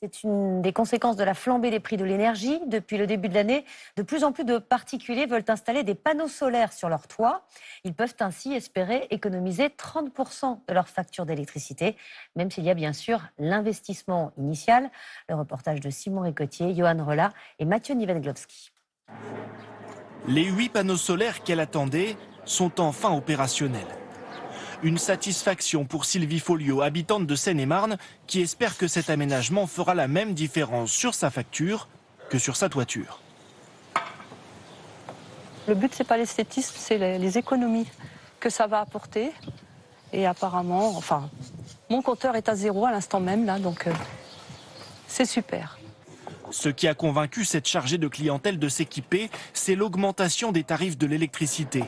C'est une des conséquences de la flambée des prix de l'énergie. Depuis le début de l'année, de plus en plus de particuliers veulent installer des panneaux solaires sur leur toit. Ils peuvent ainsi espérer économiser 30% de leur facture d'électricité, même s'il y a bien sûr l'investissement initial. Le reportage de Simon Ricotier, Johan Rolla et Mathieu Nivenglowski. Les 8 panneaux solaires qu'elle attendait sont enfin opérationnels. Une satisfaction pour Sylvie Folliot, habitante de Seine-et-Marne, qui espère que cet aménagement fera la même différence sur sa facture que sur sa toiture. Le but, c'est pas l'esthétisme, c'est les économies que ça va apporter. Et apparemment, mon compteur est à 0 à l'instant même, là, donc c'est super. Ce qui a convaincu cette chargée de clientèle de s'équiper, c'est l'augmentation des tarifs de l'électricité.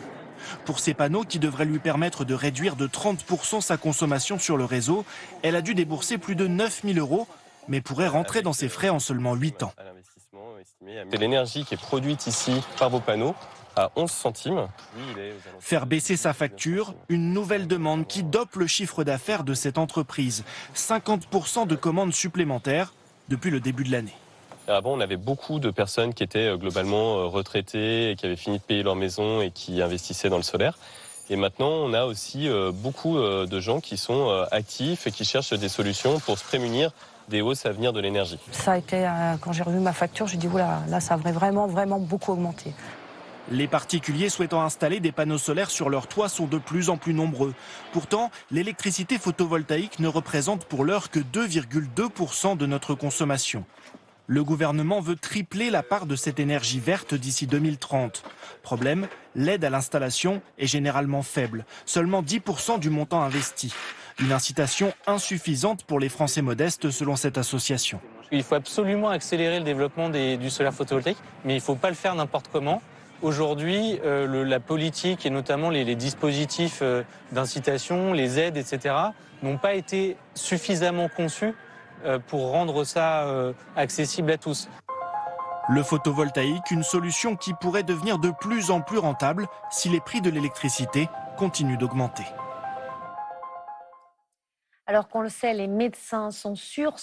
Pour ces panneaux qui devraient lui permettre de réduire de 30% sa consommation sur le réseau, elle a dû débourser plus de 9 000 €, mais pourrait rentrer dans ses frais en seulement 8 ans. C'est l'énergie qui est produite ici par vos panneaux à 11 centimes. Faire baisser sa facture, une nouvelle demande qui dope le chiffre d'affaires de cette entreprise. 50% de commandes supplémentaires depuis le début de l'année. Avant, on avait beaucoup de personnes qui étaient globalement retraitées et qui avaient fini de payer leur maison et qui investissaient dans le solaire. Et maintenant, on a aussi beaucoup de gens qui sont actifs et qui cherchent des solutions pour se prémunir des hausses à venir de l'énergie. Ça a été, quand j'ai revu ma facture, j'ai dit, oula, là, ça a vraiment beaucoup augmenté. Les particuliers souhaitant installer des panneaux solaires sur leur toit sont de plus en plus nombreux. Pourtant, l'électricité photovoltaïque ne représente pour l'heure que 2,2% de notre consommation. Le gouvernement veut tripler la part de cette énergie verte d'ici 2030. Problème, l'aide à l'installation est généralement faible, seulement 10% du montant investi. Une incitation insuffisante pour les Français modestes selon cette association. Il faut absolument accélérer le développement du solaire photovoltaïque, mais il ne faut pas le faire n'importe comment. Aujourd'hui, la politique et notamment les dispositifs d'incitation, les aides, etc., n'ont pas été suffisamment conçus pour rendre ça accessible à tous. Le photovoltaïque, une solution qui pourrait devenir de plus en plus rentable si les prix de l'électricité continuent d'augmenter. Alors qu'on le sait, les médecins sont sûrs.